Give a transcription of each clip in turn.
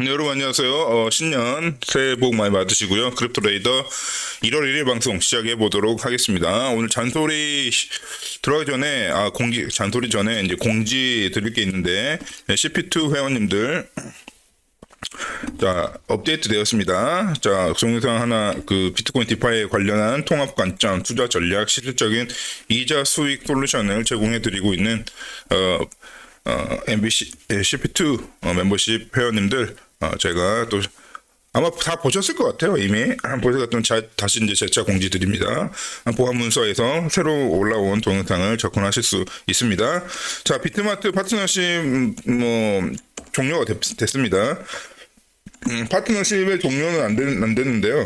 여러분 안녕하세요. 신년 새해 복 많이 받으시고요. 크립토레이더 1월 1일 방송 시작해 보도록 하겠습니다. 오늘 잔소리 들어가기 전에 잔소리 전에 이제 공지 드릴 게 있는데 CP2 회원님들 자 업데이트 되었습니다. 자 동영상 하나 비트코인 디파이에 관련한 통합 관점, 투자 전략, 실질적인 이자 수익 솔루션을 제공해 드리고 있는 MBC CP2 멤버십 회원님들 제가 또 아마 다 보셨을 것 같아요. 이미 보셔서 다시 이제 재차 공지 드립니다. 보안 문서에서 새로 올라온 동영상을 접근하실 수 있습니다. 자 비트마트 파트너십 종료가 됐습니다. 파트너십의 종료는 안 됐는데요.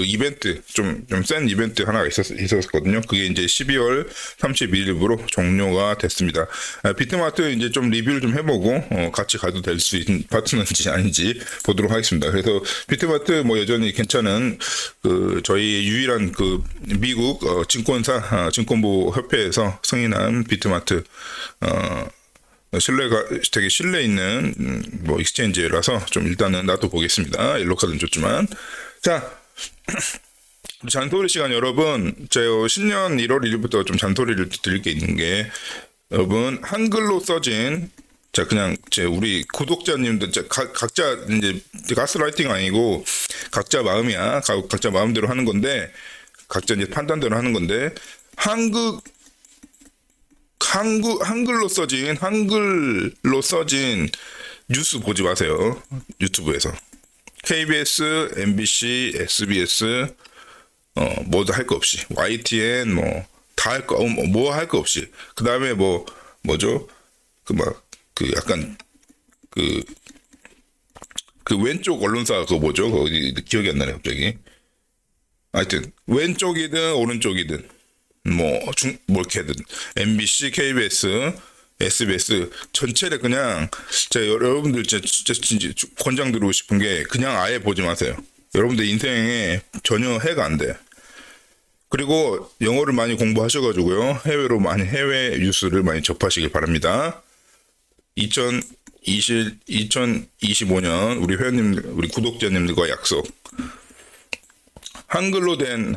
이벤트, 좀 센 이벤트 하나가 있었거든요. 그게 이제 12월 31일부로 종료가 됐습니다. 비트마트 이제 좀 리뷰를 좀 해보고, 같이 가도 될 수 있는 파트너인지 아닌지 보도록 하겠습니다. 그래서 비트마트 여전히 괜찮은, 저희 유일한 미국, 증권사, 증권부 협회에서 승인한 비트마트, 되게 신뢰 있는, 익스체인지라서 좀 일단은 놔둬보겠습니다. 옐로카드는 좋지만. 자, 잔소리 시간 여러분, 제가 신년 1월 1일부터 좀 잔소리를 드릴 게 있는 게, 여러분, 한글로 써진, 자, 그냥, 우리 구독자님들, 각자, 이제, 가스라이팅 아니고, 각자 마음이야. 각자 마음대로 하는 건데, 각자 이제 판단대로 하는 건데, 한글로 써진 뉴스 보지 마세요. 유튜브에서. KBS, MBC, SBS, 뭐도 할 거 없이. YTN, 다 할 거, 할 거 없이. 그 다음에 뭐죠? 약간, 왼쪽 언론사, 뭐죠? 기억이 안 나네, 갑자기. 하여튼, 왼쪽이든, 오른쪽이든, 이렇게든, MBC, KBS, SBS 전체를 그냥 여러분들 진짜 권장드리고 싶은 게 그냥 아예 보지 마세요. 여러분들 인생에 전혀 해가 안 돼. 그리고 영어를 많이 공부하셔가지고요. 해외 뉴스를 많이 접하시길 바랍니다. 2025년 우리 회원님, 우리 구독자님들과 약속. 한국어로 된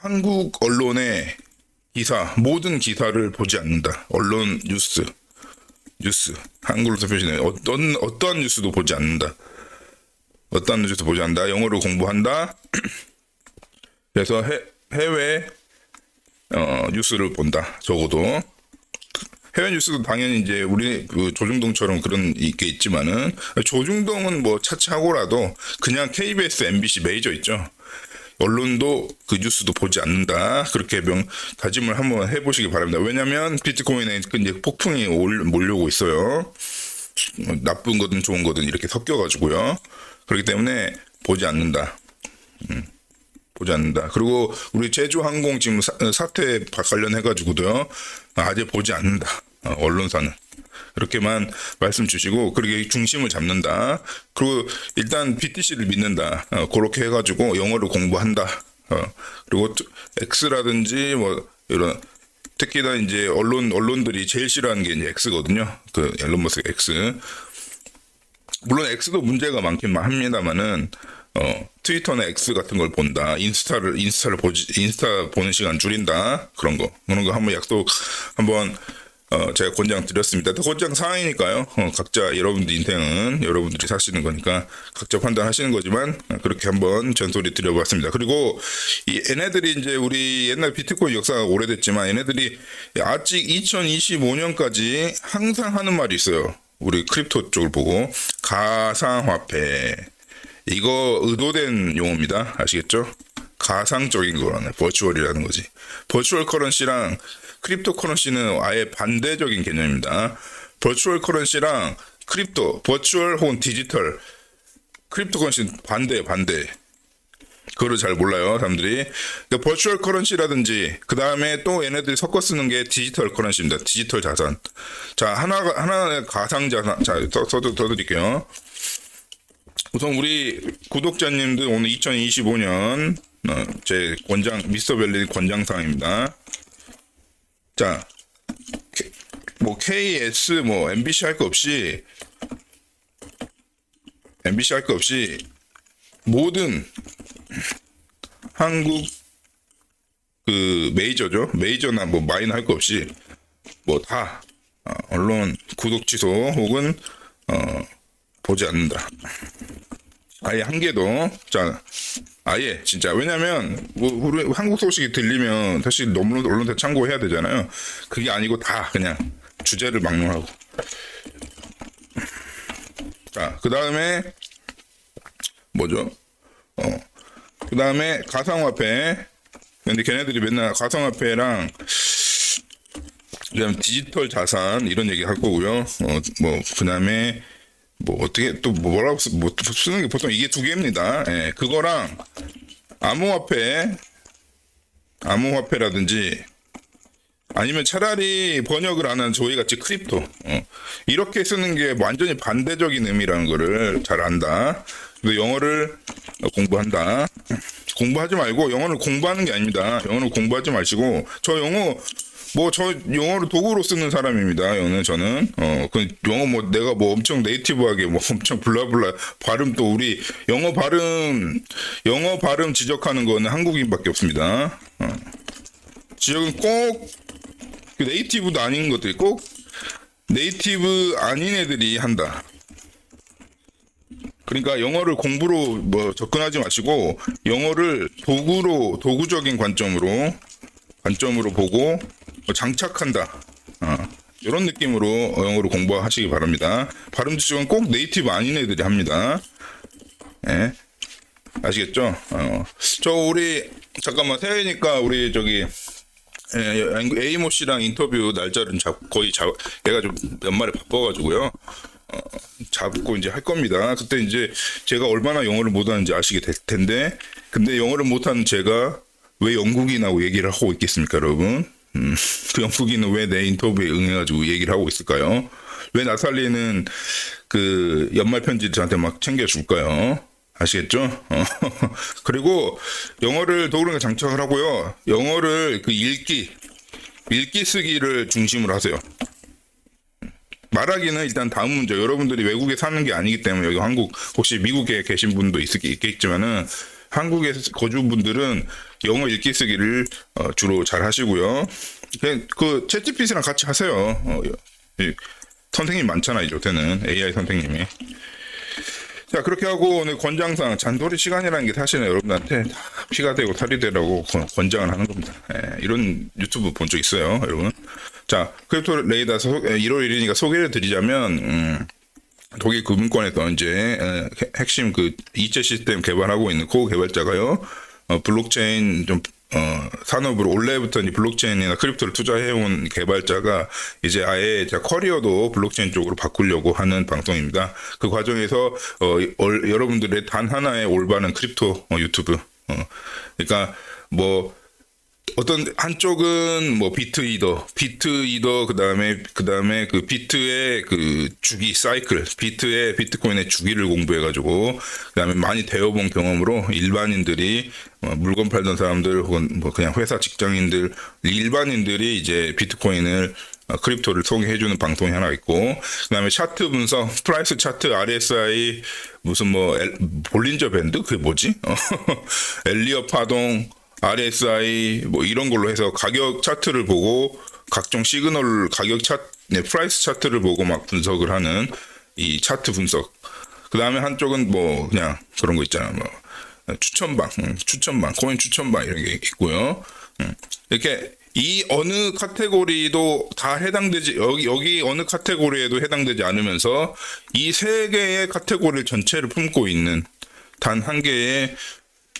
한국 언론의 모든 기사를 보지 않는다. 언론 뉴스, 한글로 표시는 어떤 뉴스도 보지 않는다. 영어로 공부한다. 그래서 해외 뉴스를 본다. 적어도 해외 뉴스도 당연히 이제 우리 조중동처럼 그런 게 있지만은 조중동은 차치하고라도 그냥 KBS, MBC 메이저 있죠. 언론도 뉴스도 보지 않는다. 그렇게 다짐을 한번 해보시기 바랍니다. 왜냐면 비트코인에 이제 폭풍이 몰려오고 있어요. 나쁜 거든 좋은 거든 이렇게 섞여가지고요. 그렇기 때문에 보지 않는다. 보지 않는다. 그리고 우리 제주항공 지금 사태 관련해가지고도요. 아직 보지 않는다. 언론사는. 그렇게만 말씀 주시고, 그렇게 중심을 잡는다. 그리고 일단 BTC를 믿는다. 그렇게 해가지고 영어를 공부한다. 그리고 X라든지 이런, 특히나 이제 언론들이 제일 싫어하는 게 이제 X거든요. 앨런 머스크 X. 물론 X도 문제가 많긴 합니다만은, 트위터나 X 같은 걸 본다. 인스타 보는 시간 줄인다. 그런 거 한번 약속 한번 제가 권장 드렸습니다. 권장 사항이니까요. 각자 여러분들 인생은 여러분들이 사시는 거니까 각자 판단하시는 거지만 그렇게 한번 전소리 드려봤습니다. 그리고 얘네들이 이제 우리 옛날 비트코인 역사가 오래됐지만 얘네들이 아직 2025년까지 항상 하는 말이 있어요. 우리 크립토 쪽을 보고 가상화폐. 이거 의도된 용어입니다. 아시겠죠? 가상적인 거라네. 버추얼이라는 거지. 버추얼 커런시랑 크립토 커런시는 아예 반대적인 개념입니다. 버추얼 커런시랑 버추얼 혹은 디지털, 크립토 커런시는 반대. 그거를 잘 몰라요, 사람들이. 그러니까 버추얼 커런시라든지, 그 다음에 또 얘네들이 섞어 쓰는 게 디지털 커런시입니다. 디지털 자산. 자, 하나의 가상 자산. 자, 써드릴게요. 우선 우리 구독자님들 오늘 2025년 제 미스터 벨리 권장사항입니다. 자, 뭐 KS 뭐 MBC 할 거 없이 모든 한국 그 메이저죠. 메이저나 뭐 마이너 할 거 없이 뭐 다 언론 구독 취소 혹은 보지 않는다. 아예 한 개도. 자, 아예 진짜 왜냐면 뭐 우리 한국 소식이 들리면 사실 너무 언론 다 참고해야 되잖아요. 그게 아니고 다 그냥 주제를 막론하고. 자, 그 다음에 뭐죠? 그 다음에 가상화폐. 근데 걔네들이 맨날 가상화폐랑 그다음 디지털 자산 이런 얘기 할 거고요. 뭐 그다음에 뭐 어떻게 또 뭐라고 뭐 쓰는 게 보통 이게 두 개입니다. 예, 그거랑 암호화폐라든지 아니면 차라리 번역을 안 한 저희 같이 크립토 이렇게 쓰는 게 완전히 반대적인 의미라는 거를 잘 안다. 그래서 영어를 공부한다. 공부하지 말고 영어를 공부하는 게 아닙니다. 영어를 공부하지 마시고 저 영어를 도구로 쓰는 사람입니다. 저는 그 영어 뭐 내가 뭐 엄청 네이티브하게 뭐 엄청 블라블라 발음 또 우리 영어 발음 지적하는 거는 한국인밖에 없습니다. 지적은 꼭 그 네이티브도 아닌 것들이 꼭 네이티브 아닌 애들이 한다. 그러니까 영어를 공부로 뭐 접근하지 마시고 영어를 도구적인 관점으로 보고 장착한다. 이런 느낌으로 영어를 공부하시기 바랍니다. 발음 지적은 꼭 네이티브 아닌 애들이 합니다. 예. 아시겠죠? 저 우리 잠깐만 새해니까 우리 저기 에이모 씨랑 인터뷰 날짜를 얘가 좀 연말에 바빠가지고요. 잡고 이제 할 겁니다. 그때 이제 제가 얼마나 영어를 못하는지 아시게 될 텐데, 근데 영어를 못하는 제가 왜 영국인하고 얘기를 하고 있겠습니까, 여러분? 그 영국인은 왜 내 인터뷰에 응해가지고 얘기를 하고 있을까요? 왜 나탈리는 그 연말 편지를 저한테 막 챙겨줄까요? 아시겠죠? 그리고 영어를 도구를 장착을 하고요. 영어를 그 읽기 쓰기를 중심으로 하세요. 말하기는 일단 다음 문제. 여러분들이 외국에 사는 게 아니기 때문에 여기 한국 혹시 미국에 계신 분도 있겠지만은 한국에 거주 분들은 영어 읽기 쓰기를 주로 잘 하시고요. 그 챗GPT랑 같이 하세요. 선생님 많잖아요. 요새는 AI 선생님이. 자, 그렇게 하고 오늘 권장상 잔소리 시간이라는 게 사실은 여러분한테 피가 되고 살이 되라고 권장을 하는 겁니다. 이런 유튜브 본 적 있어요, 여러분. 자, 크립토 레이더에서 1월 1일이니까 소개를 드리자면 독일 금융권에서 이제 핵심 그 이체 시스템 개발하고 있는 코 개발자가요. 블록체인 좀 산업으로 원래부터 이 블록체인이나 크립토를 투자해온 개발자가 이제 아예 커리어도 블록체인 쪽으로 바꾸려고 하는 방송입니다. 그 과정에서 여러분들의 단 하나의 올바른 크립토 유튜브 그러니까 뭐 어떤 한쪽은 뭐 비트 이더 그다음에 그 비트의 그 주기 사이클 비트코인의 주기를 공부해 가지고 그다음에 많이 되어본 경험으로 일반인들이 물건 팔던 사람들 혹은 뭐 그냥 회사 직장인들 일반인들이 이제 비트코인을 크립토를 소개해주는 방송이 하나 있고 그다음에 차트 분석 프라이스 차트 RSI 무슨 뭐 볼린저 밴드 그게 뭐지 엘리어 파동 RSI 뭐 이런 걸로 해서 가격 차트를 보고 각종 시그널 가격 프라이스 차트를 보고 막 분석을 하는 이 차트 분석. 그 다음에 한쪽은 뭐 그냥 그런 거 있잖아. 뭐 추천방, 코인 추천방 이런 게 있고요. 이렇게 이 어느 카테고리도 다 해당되지 여기 어느 카테고리에도 해당되지 않으면서 이 세 개의 카테고리 전체를 품고 있는 단 한 개의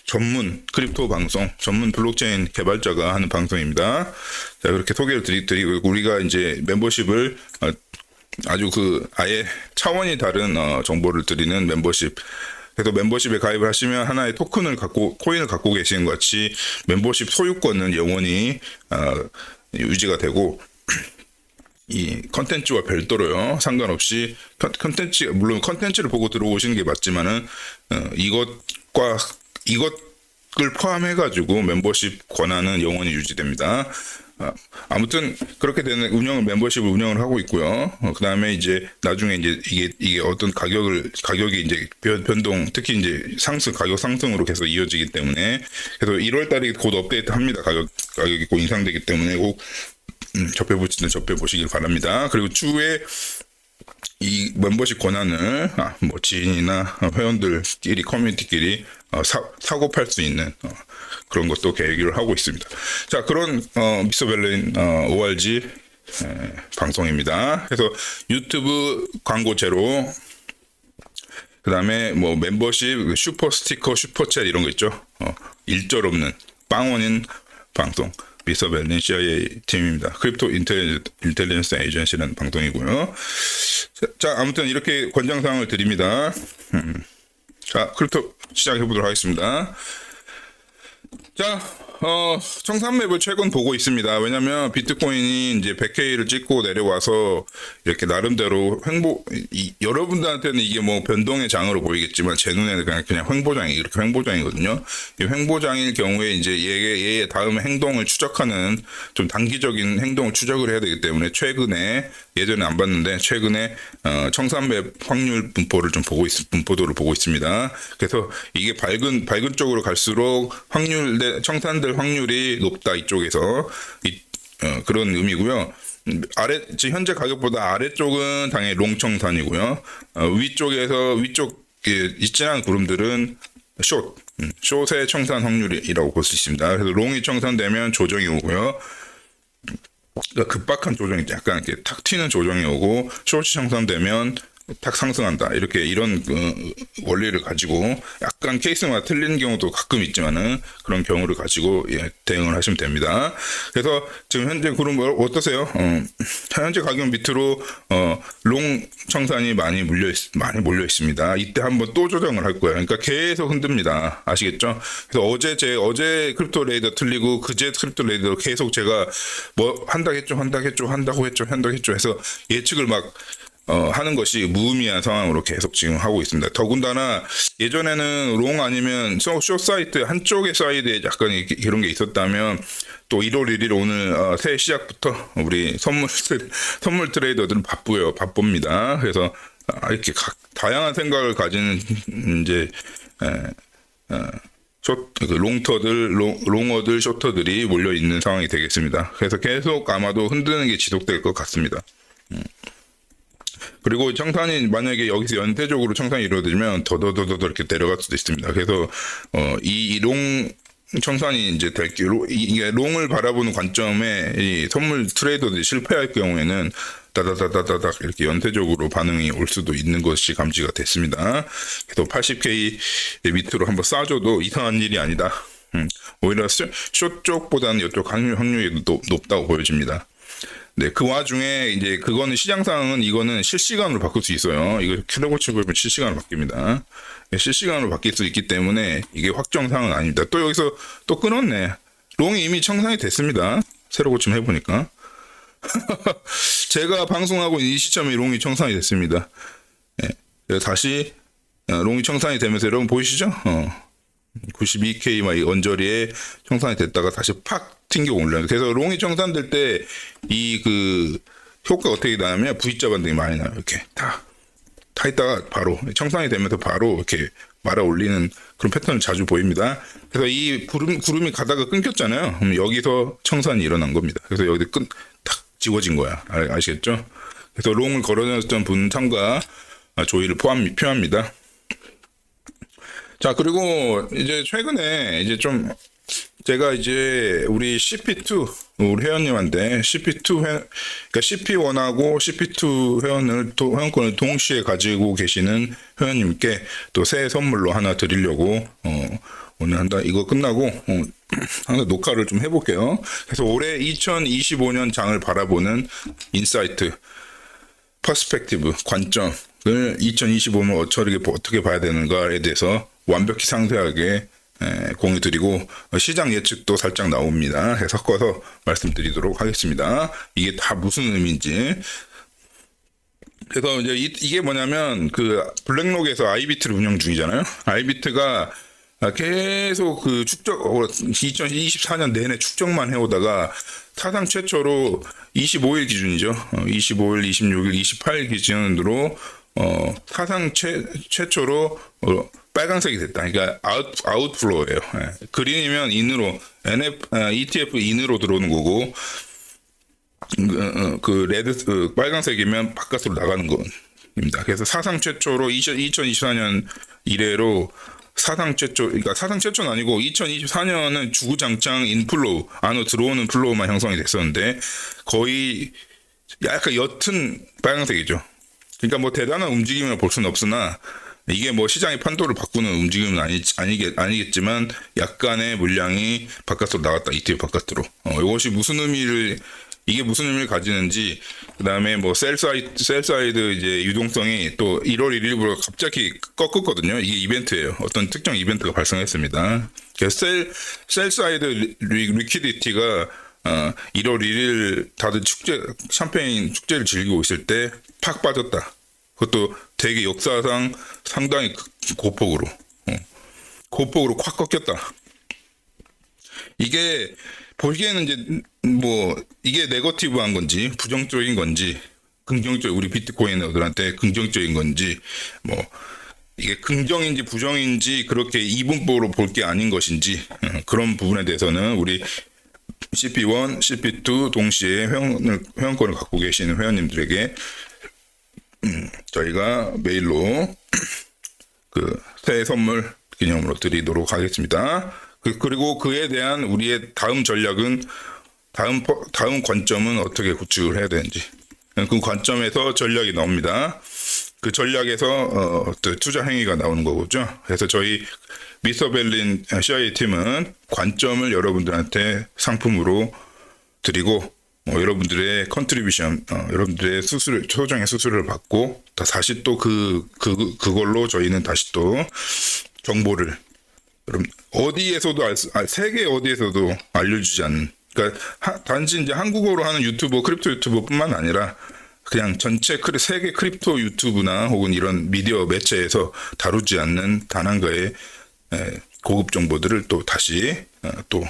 전문 크립토 방송, 전문 블록체인 개발자가 하는 방송입니다. 자, 그렇게 소개를 드리고 우리가 이제 멤버십을 아주 그 아예 차원이 다른 정보를 드리는 멤버십. 그래서 멤버십에 가입을 하시면 하나의 코인을 갖고 계시는 것 같이 멤버십 소유권은 영원히 유지가 되고 이 컨텐츠와 별도로요. 상관없이 물론 컨텐츠를 보고 들어오시는 게 맞지만은 이것을 포함해가지고 멤버십 권한은 영원히 유지됩니다. 아무튼 그렇게 되는 멤버십을 운영을 하고 있고요. 그 다음에 이제 나중에 이제 이게 어떤 가격이 이제 변동, 특히 이제 가격 상승으로 계속 이어지기 때문에 그래서 1월 달에 곧 업데이트 합니다. 가격이 곧 인상되기 때문에 꼭 접해보시길 바랍니다. 그리고 추후에 이 멤버십 권한을 뭐 지인이나 회원들끼리 커뮤니티끼리 사고 팔 수 있는 그런 것도 계획을 하고 있습니다. 자, 그런 미스터 berlin ORG 방송입니다. 그래서 유튜브 광고 제로, 그 다음에 뭐 멤버십, 슈퍼 스티커, 슈퍼챗 이런 거 있죠. 일절 없는 빵원인 방송. 미스터 berlin CIA 팀입니다. 크립토 인텔리전스 에이전시라는 방송이고요. 자, 아무튼 이렇게 권장사항을 드립니다. 자, 크립토 시작해 보도록 하겠습니다. 자, 청산맵을 최근 보고 있습니다. 왜냐면 비트코인이 이제 100K를 찍고 내려와서 이렇게 나름대로 여러분들한테는 이게 뭐 변동의 장으로 보이겠지만 제 눈에는 그냥 이렇게 횡보장이거든요. 이 횡보장일 경우에 이제 얘의 다음 행동을 추적하는 좀 단기적인 행동을 추적을 해야 되기 때문에 예전에 안 봤는데 최근에 청산맵 확률 분포도를 보고 있습니다. 그래서 이게 밝은 쪽으로 갈수록 청산될 확률이 높다, 이쪽에서. 그런 의미고요. 현재 가격보다 아래쪽은 당연히 롱 청산이고요. 위쪽 있지않은 구름들은 숏의 청산 확률이라고 볼 수 있습니다. 그래서 롱이 청산되면 조정이 오고요. 그러니까 급박한 조정이 약간 이렇게 탁 튀는 조정이 오고, 숏이 청산되면 탁 상승한다. 이런 원리를 가지고 약간 케이스마다 틀린 경우도 가끔 있지만은 그런 경우를 가지고 대응을 하시면 됩니다. 그래서 지금 현재 구름 어떠세요? 현재 가격 밑으로 롱 청산이 많이 몰려 있습니다. 이때 한번 또 조정을 할 거예요. 그러니까 계속 흔듭니다. 아시겠죠? 그래서 어제 크립토 레이더 틀리고 그제 크립토 레이더 계속 제가 뭐 한다고 했죠 해서 예측을 막 하는 것이 무의미한 상황으로 계속 지금 하고 있습니다. 더군다나 예전에는 롱 아니면 숏 사이트 한쪽의 사이드에 약간 이런 게 있었다면 또 1월 1일 오늘 새해 시작부터 우리 선물 트레이더들은 바쁩니다. 그래서 이렇게 다양한 생각을 가지는 이제 롱어들, 숏터들이 몰려 있는 상황이 되겠습니다. 그래서 계속 아마도 흔드는 게 지속될 것 같습니다. 그리고 청산이 만약에 여기서 연쇄적으로 청산이 이루어지면 더더더더 이렇게 내려갈 수도 있습니다. 그래서 이 롱 청산이 이제 이게 롱을 바라보는 관점에 이 선물 트레이더들이 실패할 경우에는 다다다다닥 이렇게 연쇄적으로 반응이 올 수도 있는 것이 감지가 됐습니다. 그래서 80K 밑으로 한번 쏴줘도 이상한 일이 아니다. 오히려 숏 쪽보다는 이쪽 확률이 높다고 보여집니다. 네, 그 와중에 이제 그거는 시장 상황은 이거는 실시간으로 바꿀 수 있어요. 이거 킬로고치 보면 실시간으로 바뀝니다. 실시간으로 바뀔 수 있기 때문에 이게 확정 사항은 아닙니다. 또 여기서 또 끊었네. 롱이 이미 청산이 됐습니다. 새로 고침 해보니까. 제가 방송하고 이 시점에 롱이 청산이 됐습니다. 네, 다시 롱이 청산이 되면서 여러분 보이시죠? 92K 막 언저리에 청산이 됐다가 다시 팍 튕겨 올라요. 그래서 롱이 청산될 때 이 효과가 어떻게 나냐면 V자 반등이 많이 나요. 이렇게 다 있다가 바로 청산이 되면서 바로 이렇게 말아 올리는 그런 패턴을 자주 보입니다. 그래서 이 구름이 가다가 끊겼잖아요. 그럼 여기서 청산이 일어난 겁니다. 그래서 여기 탁 지워진 거야. 아시겠죠? 그래서 롱을 걸어놨던 분 참가 조의를 표합니다. 자, 그리고 이제 최근에 이제 좀 제가 이제 우리 CP2 우리 회원님한테 그러니까 CP1하고 CP2 회원권을 동시에 가지고 계시는 회원님께 또 새해 선물로 하나 드리려고 오늘 이거 끝나고 하나 녹화를 좀 해볼게요. 그래서 올해 2025년 장을 바라보는 인사이트, 퍼스펙티브, 관점을 2025년 어떻게 봐야 되는가에 대해서 완벽히 상세하게 공유 드리고 시장 예측도 살짝 나옵니다. 섞어서 말씀드리도록 하겠습니다. 이게 다 무슨 의미인지. 그래서 이제 이게 뭐냐면 블랙록에서 아이비트를 운영 중이잖아요. 아이비트가 계속 그 2024년 내내 축적만 해오다가 사상 최초로 25일 기준이죠. 25일, 26일, 28일 기준으로 사상 최초로 빨간색이 됐다. 그러니까 아웃플로우예요. 그린이면 인으로 ETF 인으로 들어오는 거고 그 레드 빨간색이면 바깥으로 나가는 겁니다. 그래서 사상 최초로 2024년 이래로 그러니까 사상 최초는 아니고 2024년은 주구장창 인플로우 안으로 들어오는 플로우만 형성이 됐었는데 거의 약간 옅은 빨간색이죠. 그러니까 뭐 대단한 움직임을 볼 수는 없으나 이게 뭐 시장의 판도를 바꾸는 움직임은 아니겠지만 약간의 물량이 바깥으로 나갔다. ETF 바깥으로. 이것이 이게 무슨 의미를 가지는지, 그 다음에 뭐 셀사이드 이제 유동성이 또 1월 1일부터 갑자기 꺾었거든요. 이게 이벤트예요. 어떤 특정 이벤트가 발생했습니다. 그래서 셀사이드 리퀴디티가 1월 1일 다들 샴페인 축제를 즐기고 있을 때 팍 빠졌다. 그것도 되게 역사상 상당히 고폭으로 콱 꺾였다. 이게 보기에는 이제 뭐 이게 네거티브한 건지 부정적인 건지 긍정적 우리 비트코인들한테 긍정적인 건지 뭐 이게 긍정인지 부정인지 그렇게 이분법으로 볼 게 아닌 것인지 그런 부분에 대해서는 우리 CP1, CP2 동시에 회원권을 갖고 계시는 회원님들에게 저희가 메일로 그 새해 선물 기념으로 드리도록 하겠습니다. 그리고 그에 대한 우리의 다음 전략은 다음 관점은 어떻게 구축을 해야 되는지 그 관점에서 전략이 나옵니다. 그 전략에서 투자 행위가 나오는 거죠. 그래서 저희 미스터 벨린 CIA 팀은 관점을 여러분들한테 상품으로 드리고 여러분들의 컨트리뷰션, 여러분들의 소정의 수수료를 받고 다시 또 그걸로 저희는 다시 또 정보를 여러분 어디에서도 세계 어디에서도 알려주지 않는, 그러니까 단지 이제 한국어로 하는 유튜버, 크립토 유튜버뿐만 아니라 그냥 전체 세계 크립토 유튜브나 혹은 이런 미디어 매체에서 다루지 않는 단 한 가의 고급 정보들을 또 다시 또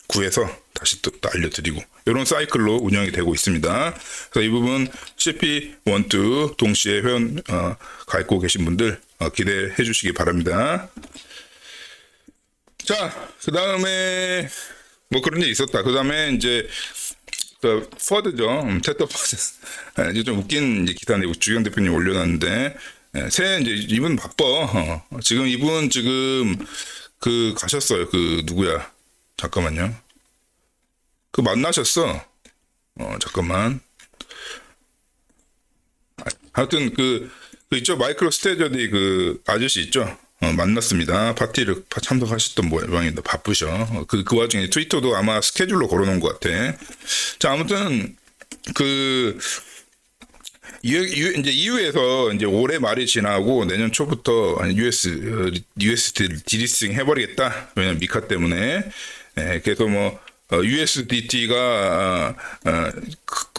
구해서 다시 또 알려드리고 이런 사이클로 운영이 되고 있습니다. 그래서 이 부분 CP12 동시에 회원 가입고 계신 분들 기대해 주시기 바랍니다. 자, 그 다음에 뭐 그런 일이 있었다. 그 다음에 이제 퍼드죠. 테터 퍼드. 이제 좀 웃긴 이제 기사 내고 주경 대표님 올려놨는데 새해 이제 이분 바빠. 지금 이분 그 가셨어요. 그 누구야? 잠깐만요. 그 만나셨어. 잠깐만. 하여튼 그 있죠. 마이크로 스테저디 그 아저씨 있죠. 만났습니다. 파티를 참석하셨던 모양인데 바쁘셔. 그 와중에 트위터도 아마 스케줄로 걸어놓은 것 같아. 자, 아무튼 이제 EU에서 이제 올해 말이 지나고 내년 초부터 USD 디리스팅 해버리겠다. 왜냐면 미카 때문에. 그래서 뭐 USDT가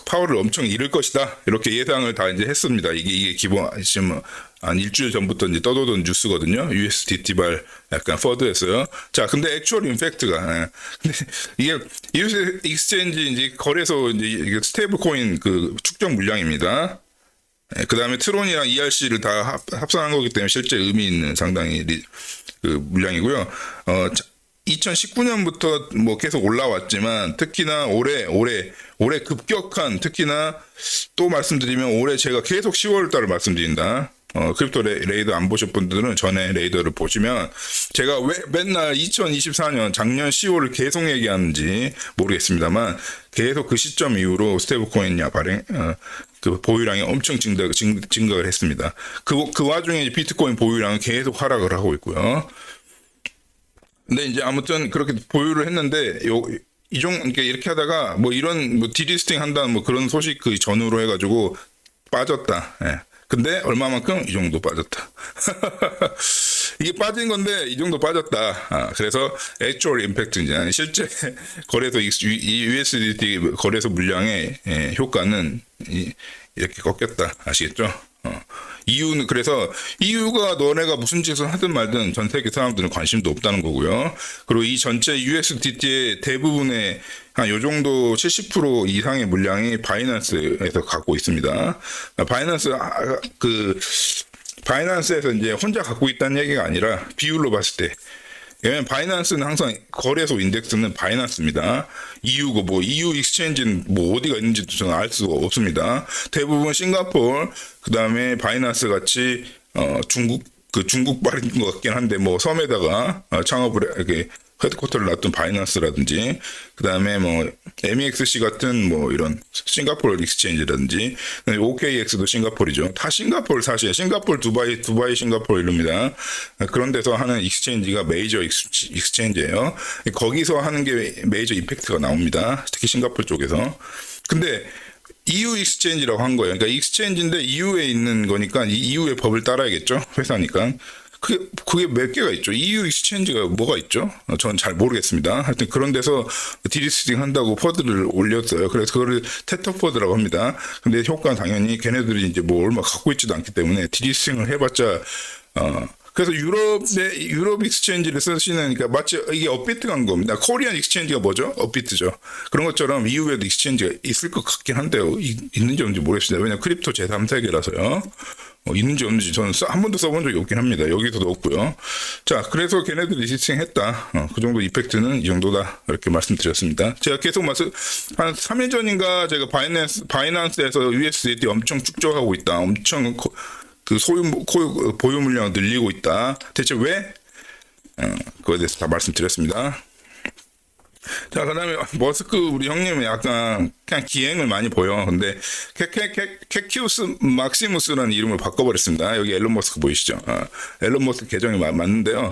파워를 엄청 잃을 것이다. 이렇게 예상을 다 이제 했습니다. 이게 기본 지금 한 일주일 전부터 이제 떠도던 뉴스거든요. USDT발 약간 퍼드했어요. 자, 근데 액추얼 임팩트가 근데 이게 US 익스체인지 이제 거래소 이제 스테이블 코인 그 축적 물량입니다. 그 다음에 트론이랑 ERC를 다 합산한 거기 때문에 실제 의미 있는 상당히 그 물량이고요. 2019년부터 뭐 계속 올라왔지만 특히나 올해 급격한, 특히나 또 말씀드리면 올해 제가 계속 10월 달을 말씀드린다. 크립토 레이더 안 보신 분들은 전에 레이더를 보시면 제가 왜 맨날 2024년 작년 10월을 계속 얘기하는지 모르겠습니다만 계속 그 시점 이후로 스테이블코인 그 보유량이 엄청 증가를 했습니다. 그 와중에 비트코인 보유량은 계속 하락을 하고 있고요. 근데 이제 아무튼 그렇게 보유를 했는데 이렇게 하다가 뭐 이런 뭐 디리스팅 한다는 뭐 그런 소식 그 전후로 해가지고 빠졌다. 예. 근데 얼마만큼? 이 정도 빠졌다. 이게 빠진 건데 이 정도 빠졌다. 그래서 액추얼 임팩트, 이제 실제 거래소 USDT 거래소 물량의 효과는 이렇게 꺾였다. 아시겠죠? 이유는 그래서 EU가 너네가 무슨 짓을 하든 말든 전 세계 사람들은 관심도 없다는 거고요. 그리고 이 전체 USDT의 대부분의 한 요 정도 70% 이상의 물량이 바이낸스에서 갖고 있습니다. 바이낸스에서 이제 혼자 갖고 있다는 얘기가 아니라 비율로 봤을 때, 왜냐면 바이낸스는 항상 거래소 인덱스는 바이낸스입니다. EU고 뭐 EU 익스체인지는 뭐 어디가 있는지도 저는 알 수가 없습니다. 대부분 싱가포르, 그 다음에 바이낸스 같이 중국발인 것 같긴 한데 뭐 섬에다가 창업을 이렇게 헤드쿼터를 놨던 바이낸스라든지, 그 다음에 뭐 MEXC 같은 뭐 이런 싱가포르 익스체인지라든지, OKX도 싱가포르죠. 다 싱가포르 사실 싱가포르, 두바이 싱가포르 이럽니다. 그런 데서 하는 익스체인지가 메이저 익스체인지예요. 거기서 하는 게 메이저 이펙트가 나옵니다. 특히 싱가포르 쪽에서. 근데 EU 익스체인지라고 한 거예요. 그러니까 익스체인지인데 EU에 있는 거니까 이 EU의 법을 따라야겠죠. 회사니까. 그게 몇 개가 있죠. EU 익스체인지가 뭐가 있죠? 저는 잘 모르겠습니다. 하여튼 그런 데서 디리스팅 한다고 퍼드를 올렸어요. 그래서 그거를 테터 퍼드라고 합니다. 근데 효과는 당연히 걔네들이 이제 뭐 얼마 갖고 있지도 않기 때문에 디리스팅을 해봤자, 그래서 유럽 익스체인지를 쓰시는, 그러니까 마치 이게 업비트 간 겁니다. 코리안 익스체인지가 뭐죠? 업비트죠. 그런 것처럼 EU에도 익스체인지가 있을 것 같긴 한데요. 있는지 없는지 모르겠습니다. 왜냐면 크립토 제3세계라서요. 있는지 없는지 저는 한 번도 써본 적이 없긴 합니다. 여기서도 없고요. 자, 그래서 걔네들이 리스팅 했다. 그 정도 이펙트는 이 정도다. 이렇게 말씀드렸습니다. 제가 계속 한 3일 전인가 제가 바이낸스에서 USDT 엄청 축적하고 있다. 엄청 그 보유 물량을 늘리고 있다. 대체 왜? 그거에 대해서 다 말씀드렸습니다. 자, 그 다음에 머스크 우리 형님은 약간 그냥 기행을 많이 보여. 근데 캐키우스 막시무스라는 이름을 바꿔버렸습니다. 여기 앨런 머스크 보이시죠? 앨런 머스크 계정이 맞는데요.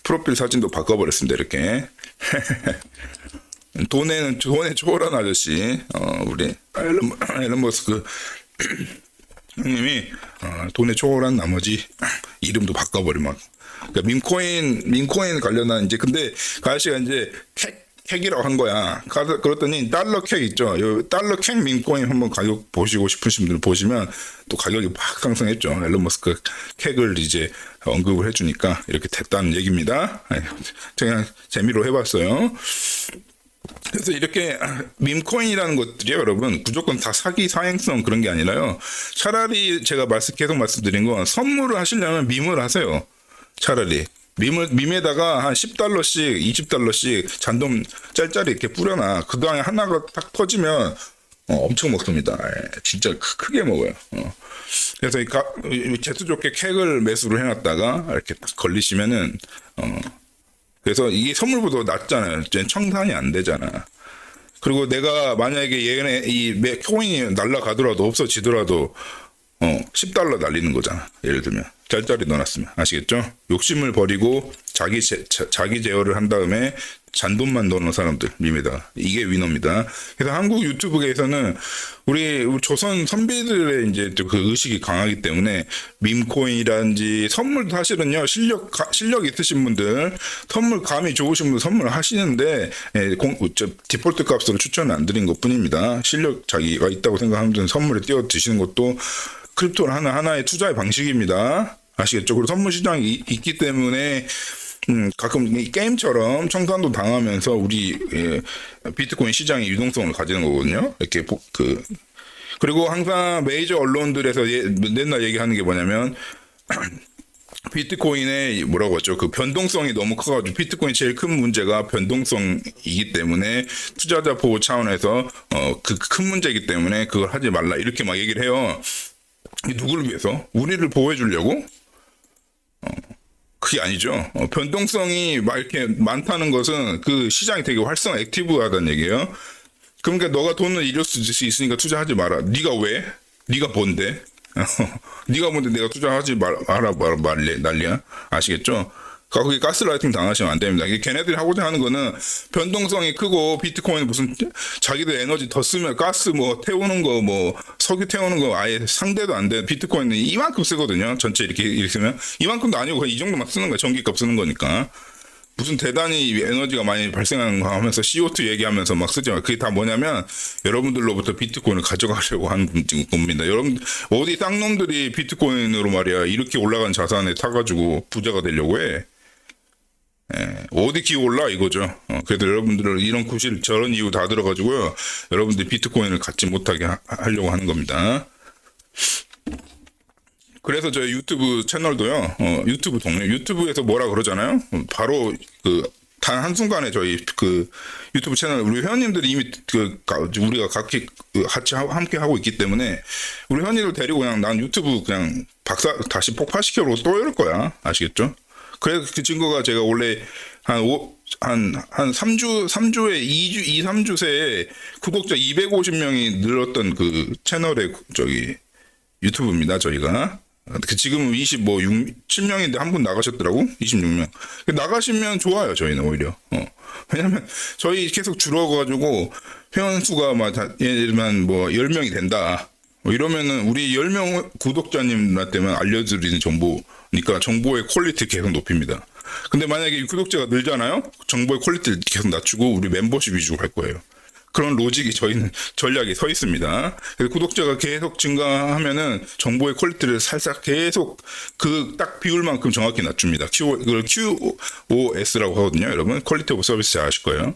프로필 사진도 바꿔버렸습니다. 이렇게. 돈에 초월한 아저씨, 우리 앨런 머스크 형님이 돈에 초월한 나머지 이름도 바꿔버리면, 그러니까 민코인 관련한 이제, 근데 그 아저씨가 이제 캑이라고 한 거야. 그랬더니 달러 캑 있죠. 요 달러 캑 민코인 한번 가격 보시고 싶으신 분들 보시면 또 가격이 팍 상승했죠. 앨런 머스크 캑을 이제 언급을 해주니까 이렇게 됐다는 얘기입니다. 그냥 재미로 해봤어요. 그래서 이렇게 밈코인이라는 것들이 여러분 무조건 다 사기 사행성 그런 게 아니라요. 차라리 제가 계속 말씀드린 건 선물을 하시려면 밈을 하세요. 차라리 밈에다가 한 10달러씩 20달러씩 잔돈 짤짤이 이렇게 뿌려놔. 그 다음에 하나가 딱 터지면 엄청 먹습니다. 진짜 크게 먹어요. 그래서 재수 좋게 캑을 매수를 해놨다가 이렇게 딱 걸리시면은 그래서 이게 선물보다 낫잖아요. 청산이 안 되잖아. 그리고 내가 만약에 얘네 코인이 날라가더라도 없어지더라도 10달러 날리는 거잖아. 예를 들면 짤짤이 넣어놨으면. 아시겠죠? 욕심을 버리고 자기 제어를 한 다음에 잔돈만 넣는 사람들 밈에다가, 이게 위너입니다. 그래서 한국 유튜브에서는 우리 조선 선비들의 이제 그 의식이 강하기 때문에 밈코인이라든지 선물도 사실은요, 실력 있으신 분들, 선물 감이 좋으신 분들 선물 하시는데 디폴트 값으로 추천을 안 드린 것 뿐입니다. 실력 자기가 있다고 생각하는 분들은 선물에 띄워 드시는 것도 크립토는 하나의 투자의 방식입니다. 아시겠죠? 그리고 선물 시장이 있기 때문에 가끔 이 게임처럼 청산도 당하면서 우리 비트코인 시장이 유동성을 가지는 거거든요. 이렇게 그리고 항상 메이저 언론들에서 맨날 얘기하는 게 뭐냐면 비트코인의 뭐라고 하죠? 그 변동성이 너무 커가지고, 비트코인 제일 큰 문제가 변동성이기 때문에 투자자 보호 차원에서 그 큰 문제이기 때문에 그걸 하지 말라, 이렇게 막 얘기를 해요. 누구를 위해서? 우리를 보호해 주려고? 그게 아니죠. 변동성이 막 이렇게 많다는 것은 그 시장이 되게 활성화, 액티브하다는 얘기예요. 그러니까 너가 돈을 잃을 수 있으니까 투자하지 마라. 네가 왜? 네가 뭔데? 네가 뭔데 내가 투자하지 마라 난리야? 아시겠죠? 거기 가스라이팅 당하시면 안 됩니다. 걔네들이 하고자 하는 거는 변동성이 크고, 비트코인 무슨 자기들 에너지 더 쓰면 가스 뭐 태우는 거, 뭐 석유 태우는 거 아예 상대도 안 돼. 비트코인은 이만큼 쓰거든요. 전체 이렇게 쓰면 이만큼도 아니고 그냥 이 정도만 쓰는 거야. 전기값 쓰는 거니까. 무슨 대단히 에너지가 많이 발생하면서 CO2 얘기하면서 막 쓰지만 그게 다 뭐냐면 여러분들로부터 비트코인을 가져가려고 하는 겁니다. 여러분 어디 쌍놈들이 비트코인으로 말이야 이렇게 올라간 자산에 타가지고 부자가 되려고 해. 예, 어디 기어올라 이거죠. 그래서 여러분들을 이런 구실 저런 이유 다 들어가지고요. 여러분들이 비트코인을 갖지 못하게 하려고 하는 겁니다. 그래서 저희 유튜브 채널도요. 유튜브 동료 유튜브에서 뭐라 그러잖아요. 바로 그 단 한순간에 저희 그 유튜브 채널 우리 회원님들이 이미 우리가 같이 함께 하고 있기 때문에 우리 회원님들 데리고 그냥 난 유튜브 그냥 다시 폭파시켜보고 또 이럴 거야. 아시겠죠? 그래서 그 증거가 제가 원래 한 3주에 3주 새에 구독자 250명이 늘었던 그 채널의 저기 유튜브입니다, 저희가. 그 지금 7명인데 한 분 나가셨더라고? 26명. 나가시면 좋아요, 저희는 오히려. 왜냐면 저희 계속 줄어가지고 회원 수가 예를 들면 10명이 된다. 이러면은 우리 10명 구독자님한테만 알려드리는 정보니까 정보의 퀄리티 계속 높입니다. 근데 만약에 구독자가 늘잖아요? 정보의 퀄리티를 계속 낮추고 우리 멤버십 위주로 갈 거예요. 그런 로직이 저희는 전략이 서 있습니다. 그래서 구독자가 계속 증가하면은 정보의 퀄리티를 살짝 계속 그 딱 비율만큼 정확히 낮춥니다. 그걸 QoS라고 하거든요. 여러분 퀄리티 오브 서비스 잘 아실 거예요.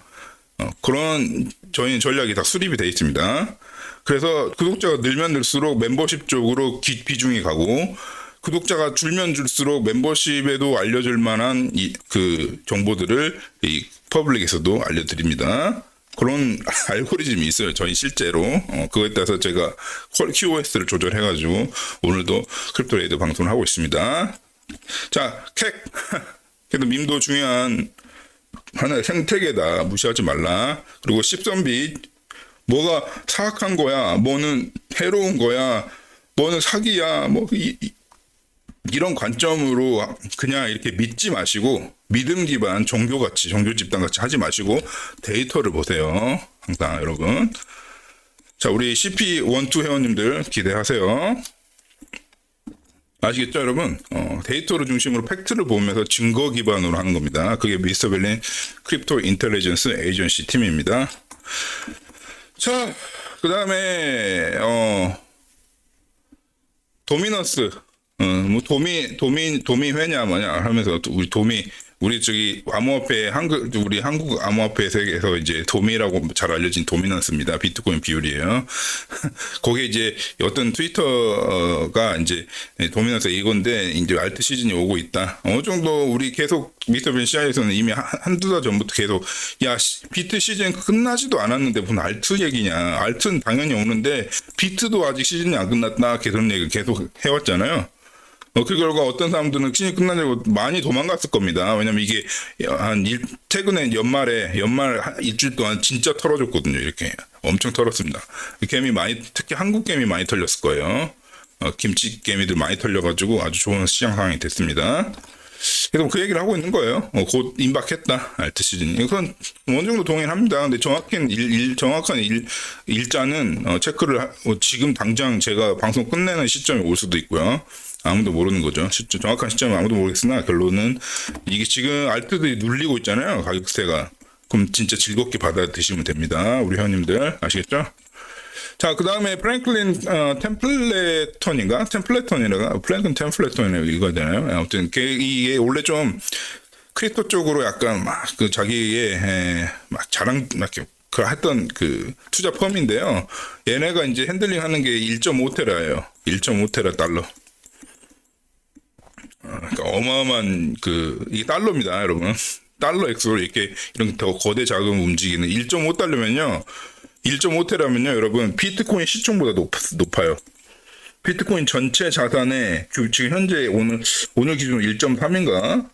그런 저희는 전략이 다 수립이 되어 있습니다. 그래서 구독자가 늘면 늘수록 멤버십 쪽으로 비중이 가고 구독자가 줄면 줄수록 멤버십에도 알려줄 만한 그 정보들을 이 퍼블릭에서도 알려드립니다. 그런 알고리즘이 있어요. 저희 실제로. 그거에 따라서 제가 QoS를 조절해가지고 오늘도 크립토레이더 방송을 하고 있습니다. 자, 그래도 밈도 중요한 하나의 생태계다. 무시하지 말라. 그리고 십선비 뭐가 사악한 거야. 뭐는 해로운 거야. 뭐는 사기야. 이런 관점으로 그냥 이렇게 믿지 마시고 믿음 기반 종교 집단 같이 하지 마시고 데이터를 보세요. 항상 여러분. 자, 우리 CP12 회원님들 기대하세요. 아시겠죠, 여러분? 데이터를 중심으로 팩트를 보면서 증거 기반으로 하는 겁니다. 그게 미스터 벨린 크립토 인텔리전스 에이전시 팀입니다. 자, 그 다음에 도미너스 도미회냐 뭐냐 하면서 우리 저기 암호화폐 우리 한국 암호화폐 세계에서 이제 도미라고 잘 알려진 도미넌스입니다. 비트코인 비율이에요. 거기에 이제 어떤 트위터가 이제 도미넌스 이건데 이제 알트 시즌이 오고 있다. 어느 정도 우리 계속 미스터 벤 CI에서는 이미 한두 달 전부터 계속 비트 시즌 끝나지도 않았는데 무슨 알트 얘기냐. 알트는 당연히 오는데 비트도 아직 시즌이 안 끝났다. 그런 얘기 계속 해왔잖아요. 그 결과 어떤 사람들은 시즌이 끝나려고 많이 도망갔을 겁니다. 왜냐면 이게 최근에 연말 일주일 동안 진짜 털어줬거든요. 이렇게 엄청 털었습니다. 특히 한국 게임이 많이 털렸을 거예요. 김치 게임이들 많이 털려가지고 아주 좋은 시장 상황이 됐습니다. 그래서 그 얘기를 하고 있는 거예요. 곧 임박했다. 알트 시즌. 이건 어느 정도 동의합니다. 근데 정확한 일자는 체크를 지금 당장 제가 방송 끝내는 시점이 올 수도 있고요. 아무도 모르는 거죠. 정확한 시점은 아무도 모르겠으나 결론은 이게 지금 알트들이 눌리고 있잖아요. 가격세가. 그럼 진짜 즐겁게 받아 드시면 됩니다. 우리 회원님들 아시겠죠? 자, 그 다음에 프랭클린 템플레톤이라고 프랭클린 템플레톤이라고 읽어야 되나요? 아무튼 이게 원래 좀 크립토 쪽으로 약간 막 그 자기의 막 자랑 막 했던 그 투자 펌인데요. 얘네가 이제 핸들링하는 게 1.5테라예요. 1.5테라 달러. 그러니까 어마어마한 이게 달러입니다, 여러분. 달러 액수로 이렇게 이런 더 거대 자금 움직이는 1.5달러면요. 1.5테라면요, 여러분, 비트코인 시총보다 높아요. 비트코인 전체 자산의 지금 현재 오늘 기준으로 1.3인가?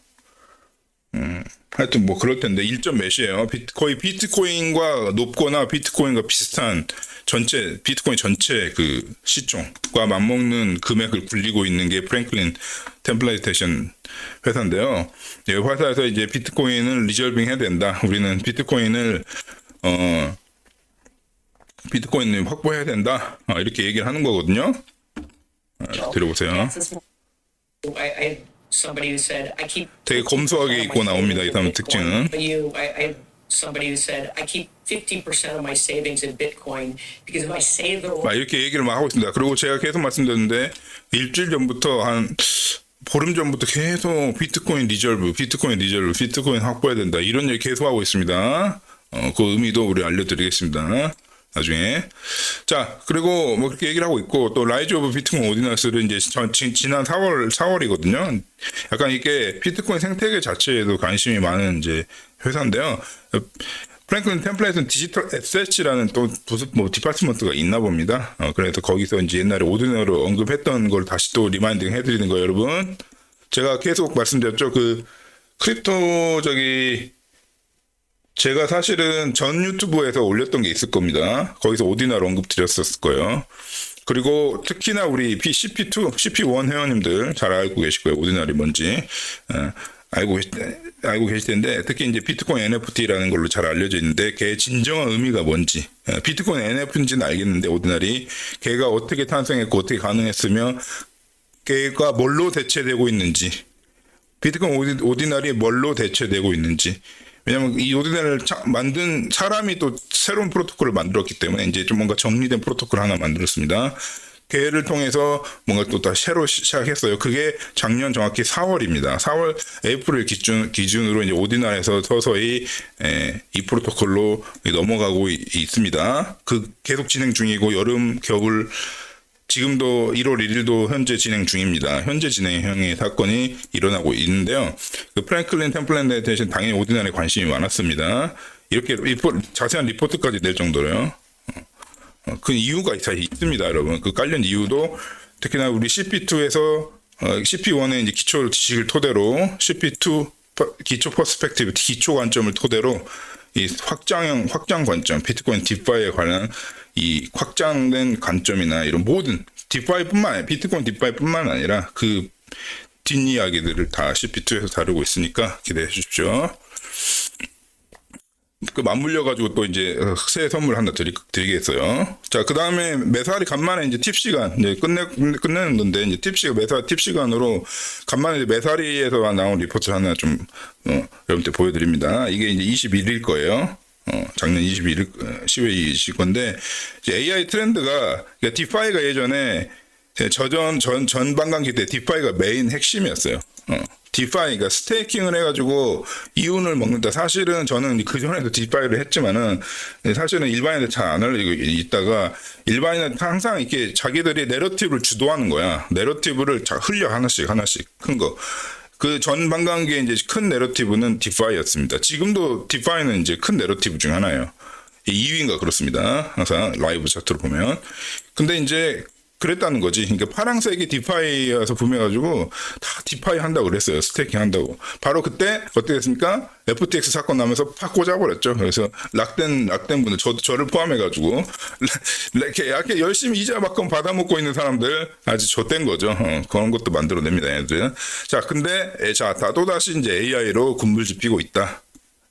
하여튼 그럴 텐데 1점 몇이에요. 거의 비트코인과 높거나 비트코인과 비슷한 비트코인 전체 그 시총과 맞먹는 금액을 굴리고 있는 게 프랭클린 템플레이테이션 회사인데요. 이 회사에서 이제 비트코인을 리저빙 해야 된다. 우리는 비트코인을 확보해야 된다. 이렇게 얘기를 하는 거거든요. 들어보세요. somebody who said, I keep 되게 검소하게 입고 나옵니다. 이 사람 특징은. I had somebody who said, I keep 50% of my savings in Bitcoin because if I save the 막 이렇게 얘기를 막 하고 있습니다. 그리고 제가 계속 말씀드렸는데 일주일 전부터 한 보름 전부터 계속 비트코인 리저브 확보해야 된다. 이런 얘기 계속 하고 있습니다. 그 의미도 우리 알려드리겠습니다. 나중에. 자, 그리고 뭐 그렇게 얘기를 하고 있고, 또 라이즈 오브 비트코인 오디너스를 이제 지난 4월이거든요. 약간 이게 비트코인 생태계 자체에도 관심이 많은 이제 회사인데요. 프랭클린 템플릿은 디지털 에셋이라는 또 디파트먼트가 있나 봅니다. 그래서 거기서 이제 옛날에 오디너로 언급했던 걸 다시 또 리마인딩 해드리는 거예요, 여러분. 제가 계속 말씀드렸죠. 그 크립토 제가 사실은 전 유튜브에서 올렸던 게 있을 겁니다. 거기서 오디나로 언급 드렸었을 거예요. 그리고 특히나 우리 CP2, CP1 회원님들 잘 알고 계실 거예요. 오디나리 뭔지. 알고 계실 텐데, 특히 이제 비트코인 NFT라는 걸로 잘 알려져 있는데, 걔의 진정한 의미가 뭔지. 비트코인 NFT인지는 알겠는데, 오디나리. 걔가 어떻게 탄생했고, 어떻게 가능했으며, 걔가 뭘로 대체되고 있는지. 비트코인 오디나리 뭘로 대체되고 있는지. 왜냐면 이 오디나를 만든 사람이 또 새로운 프로토콜을 만들었기 때문에 이제 좀 뭔가 정리된 프로토콜 하나 만들었습니다. 걔를 통해서 뭔가 또 다시 새로 시작했어요. 그게 작년 정확히 4월입니다. 4월 에이프릴 기준으로 이제 오디나에서 서서히 이 프로토콜로 넘어가고 있습니다. 그 계속 진행 중이고 여름, 겨울 지금도 1월 1일도 현재 진행 중입니다. 현재 진행형의 사건이 일어나고 있는데요. 그 프랭클린 템플렛에 대신 당연히 오디나에 관심이 많았습니다. 이렇게 자세한 리포트까지 낼 정도로요. 그 이유가 있습니다, 여러분. 그 관련 이유도 특히나 우리 CP2에서 CP1의 이제 기초 지식을 토대로 CP2 기초 퍼스펙티브, 기초 관점을 토대로 이 확장 관점, 비트코인 디파이에 관한 이 확장된 관점이나 이런 모든 비트코인 디파이뿐만 아니라 그 뒷이야기들을 다 CP2에서 다루고 있으니까 기대해 주십시오. 그 맞물려가지고 또 이제 새 선물 하나 드리겠어요. 자, 그 다음에 매사리 간만에 이제 팁 시간, 이제 끝내는 건데, 이제 매사리 팁 시간으로 간만에 이제 매사리에서 나온 리포트 하나 좀, 여러분들 보여드립니다. 이게 이제 21일 거예요. 작년 21일, 10월 20일 건데, 이제 AI 트렌드가, 그러니까 디파이가 예전에 전 반감기 때 디파이가 메인 핵심이었어요. 디파이, 그러니까 스테이킹을 해가지고 이윤을 먹는다. 사실은 저는 그 전에도 디파이를 했지만은 사실은 일반인들 잘 안 알리고 있다가 일반인은 항상 이렇게 자기들이 내러티브를 주도하는 거야. 내러티브를 흘려 하나씩 큰 거. 그 전 반감기에 이제 큰 내러티브는 디파이였습니다. 지금도 디파이는 이제 큰 내러티브 중 하나예요. 2위인가 그렇습니다. 항상 라이브 차트로 보면. 근데 이제 그랬다는 거지. 그러니까 파란색이 디파이여서 구매해가지고 다 디파이 한다고 그랬어요. 스테이킹 한다고. 바로 그때 어떻게 됐습니까? FTX 사건 나면서 팍 꽂아버렸죠. 그래서 락된 분들, 저를 포함해가지고 이렇게 열심히 이자 받고 받아먹고 있는 사람들 아주 좆된 거죠. 그런 것도 만들어냅니다, 얘들. 자, 근데 또다시 이제 AI로 군불 지피고 있다.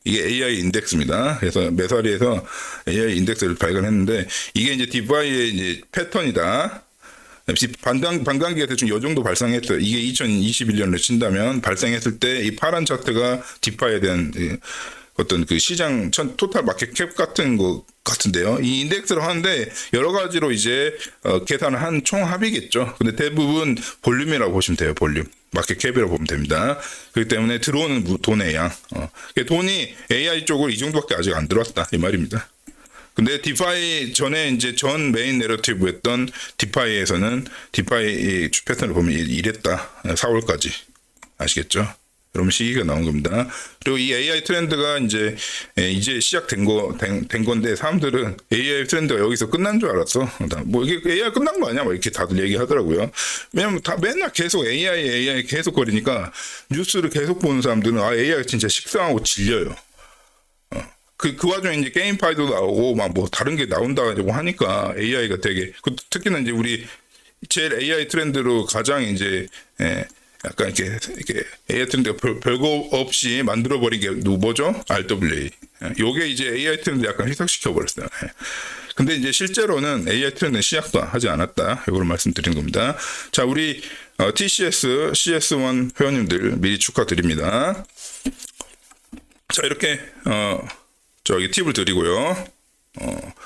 이게 AI 인덱스입니다. 그래서 매사리에서 AI 인덱스를 발견했는데 이게 이제 디파이의 이제 패턴이다. 반감기가 대충 요 정도 발생했어요. 이게 2021년으로 친다면 발생했을 때 이 파란 차트가 디파이에 대한 어떤 그 시장 토탈 마켓 캡 같은 거 같은데요. 이 인덱스를 하는데 여러 가지로 이제 계산을 한 총합이겠죠. 근데 대부분 볼륨이라고 보시면 돼요. 볼륨. 마켓 캡이라고 보면 됩니다. 그렇기 때문에 들어오는 돈의 양. 돈이 AI 쪽으로 이 정도밖에 아직 안 들어왔다. 이 말입니다. 근데 디파이 전에 이제 전 메인 내러티브였던 디파이에서는 디파이 패턴을 보면 이랬다. 4월까지. 아시겠죠? 여러분 시기가 나온 겁니다. 그리고 이 AI 트렌드가 이제 시작된 건데 사람들은 AI 트렌드가 여기서 끝난 줄 알았어. 뭐 이게 AI 끝난 거 아니야? 뭐 이렇게 다들 얘기하더라고요. 왜냐면 다 맨날 계속 AI 계속 거리니까 뉴스를 계속 보는 사람들은 AI가 진짜 식상하고 질려요. 그 와중에 이제 게임파이도 나오고, 막 뭐 다른 게 나온다고 하니까 AI가 되게, 특히나 이제 우리 제일 AI 트렌드로 가장 이제, 약간 이렇게 AI 트렌드가 별거 없이 만들어버린 게 뭐죠? RWA. 요게 이제 AI 트렌드 약간 희석시켜버렸어요. 근데 이제 실제로는 AI 트렌드는 시작도 하지 않았다. 이걸 말씀드리는 겁니다. 자, 우리 TCS, CS1 회원님들 미리 축하드립니다. 자, 이렇게 저기 팁을 드리고요.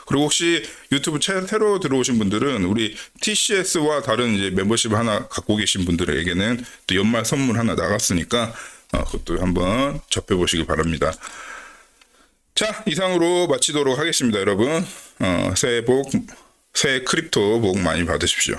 그리고 혹시 유튜브 새로 들어오신 분들은 우리 TCS와 다른 이제 멤버십 하나 갖고 계신 분들에게는 또 연말 선물 하나 나갔으니까 그것도 한번 접해보시기 바랍니다. 자, 이상으로 마치도록 하겠습니다, 여러분. 새해 크립토 복 많이 받으십시오.